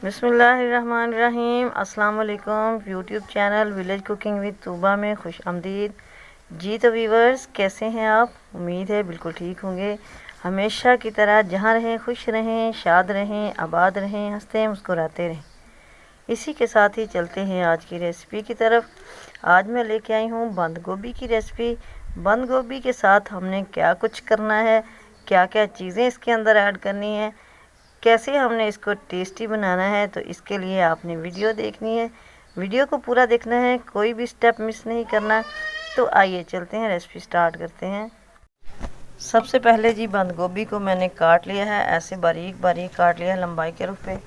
बिस्मिल्लाहिर्रहमानिर्रहीम। अस्सलाम वालेकुम। YouTube channel village cooking with Tooba में खुश आमदीद। जी तो व्यूवर्स, कैसे हैं आप? उम्मीद है बिल्कुल ठीक होंगे। हमेशा की तरह जहाँ रहें खुश रहें, शाद रहें, आबाद रहें, हंसते मुस्कुराते रहें। इसी के साथ ही चलते हैं आज की रेसिपी की तरफ। आज मैं लेके आई हूँ बंद गोभी की रेसिपी। बंद गोभी के साथ हमने क्या कुछ करना है, क्या क्या चीज़ें इसके अंदर ऐड करनी है, कैसे हमने इसको टेस्टी बनाना है, तो इसके लिए आपने वीडियो देखनी है। वीडियो को पूरा देखना है, कोई भी स्टेप मिस नहीं करना। तो आइए चलते हैं, रेसिपी स्टार्ट करते हैं। सबसे पहले जी बंद गोभी को मैंने काट लिया है, ऐसे बारीक बारीक काट लिया है लंबाई के रुख पे।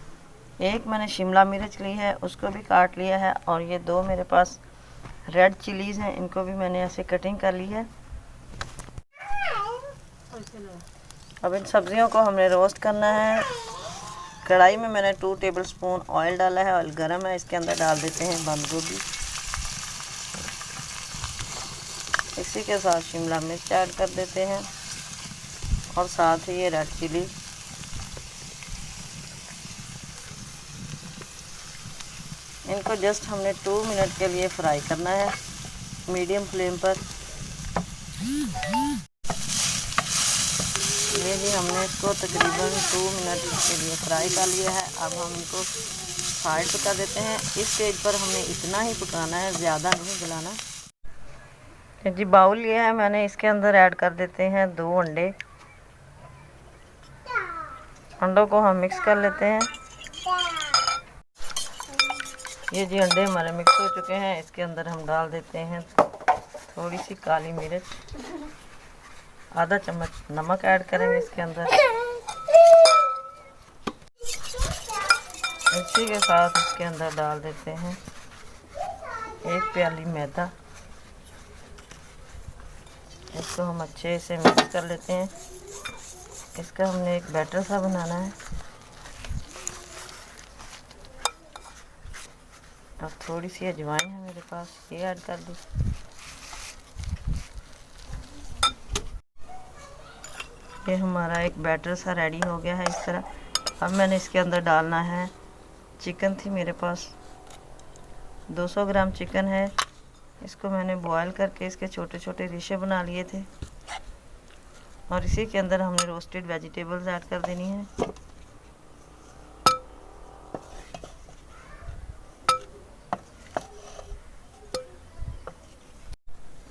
एक मैंने शिमला मिर्च ली है, उसको भी काट लिया है। और ये दो मेरे पास रेड चिलीज़ हैं, इनको भी मैंने ऐसे कटिंग कर ली है। अब इन सब्जियों को हमने रोस्ट करना है। कढ़ाई में मैंने 2 टेबलस्पून ऑयल डाला है। ऑयल गर्म है, इसके अंदर डाल देते हैं बंद गोभी। इसी के साथ शिमला मिर्च ऐड कर देते हैं और साथ ही ये रेड चिली। इनको जस्ट हमने 2 मिनट के लिए फ्राई करना है मीडियम फ्लेम पर। ये जी हमने इसको तकरीबन 2 मिनट के लिए फ्राई कर लिया है। अब हम इनको साइड पका देते हैं। इस स्टेज पर हमने इतना ही पकाना है, ज़्यादा नहीं गलाना। जी बाउल लिया है मैंने, इसके अंदर ऐड कर देते हैं 2 अंडे। अंडों को हम मिक्स कर लेते हैं। ये जी अंडे हमारे मिक्स हो चुके हैं। इसके अंदर हम डाल देते हैं थोड़ी सी काली मिर्च, आधा चम्मच नमक ऐड करेंगे इसके अंदर। इसी के साथ इसके अंदर डाल देते हैं 1 प्याली मैदा। इसको हम अच्छे से मिक्स कर लेते हैं। इसका हमने एक बैटर सा बनाना है। अब थोड़ी सी अजवाइन है मेरे पास, ये ऐड कर दूँ। ये हमारा एक बैटर सा रेडी हो गया है इस तरह। अब मैंने इसके अंदर डालना है चिकन। थी मेरे पास 200 ग्राम चिकन है। इसको मैंने बॉयल करके इसके छोटे छोटे रिशे बना लिए थे। और इसी के अंदर हमने रोस्टेड वेजिटेबल्स ऐड कर देनी है।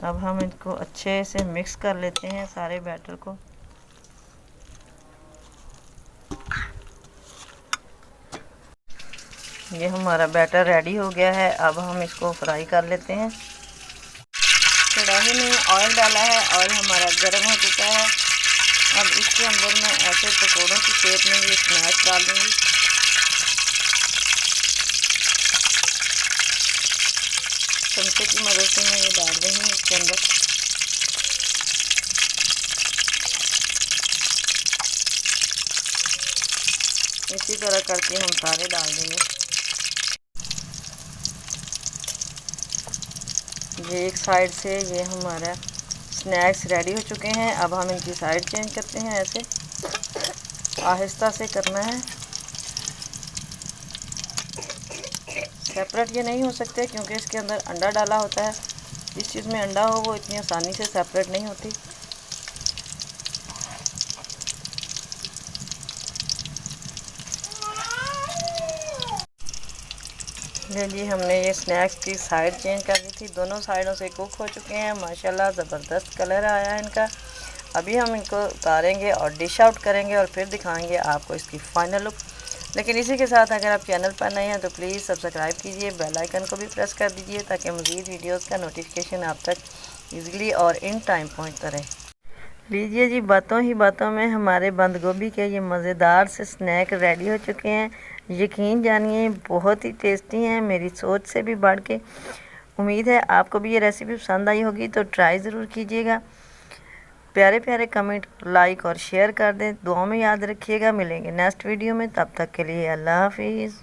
अब हम इनको अच्छे से मिक्स कर लेते हैं सारे बैटर को। ये हमारा बैटर रेडी हो गया है। अब हम इसको फ्राई कर लेते हैं। कढ़ाई में ऑयल डाला है, ऑयल हमारा गर्म हो चुका है। अब इसके अंदर मैं ऐसे पकौड़ों की शेप में ये स्नैक्स डाल दूँगी। चमचे की मदद से मैं ये डाल रही हूँ इसके अंदर। इसी तरह करके हम सारे डाल देंगे। ये एक साइड से ये हमारा स्नैक्स रेडी हो चुके हैं। अब हम इनकी साइड चेंज करते हैं। ऐसे आहिस्ता से करना है, सेपरेट ये नहीं हो सकते क्योंकि इसके अंदर अंडा डाला होता है। जिस चीज़ में अंडा हो वो इतनी आसानी से सेपरेट नहीं होती। जी हमने ये स्नैक्स की साइड चेंज कर दी थी। दोनों साइडों से कुक हो चुके हैं। माशाल्लाह ज़बरदस्त कलर आया है इनका। अभी हम इनको उतारेंगे और डिश आउट करेंगे और फिर दिखाएंगे आपको इसकी फ़ाइनल लुक। लेकिन इसी के साथ अगर आप चैनल पर नए हैं तो प्लीज़ सब्सक्राइब कीजिए, बेल आइकन को भी प्रेस कर दीजिए ताकि मज़ीद वीडियोज़ का नोटिफिकेशन आप तक ईज़िली और इन टाइम पहुँचता रहे। लीजिए जी, बातों ही बातों में हमारे बंद गोभी के ये मज़ेदार से स्नैक रेडी हो चुके हैं। यकीन जानिए बहुत ही टेस्टी हैं, मेरी सोच से भी बढ़ के। उम्मीद है आपको भी ये रेसिपी पसंद आई होगी, तो ट्राई ज़रूर कीजिएगा। प्यारे प्यारे कमेंट, लाइक और शेयर कर दें। दुआओं में याद रखिएगा। मिलेंगे नेक्स्ट वीडियो में, तब तक के लिए अल्लाह हाफिज़।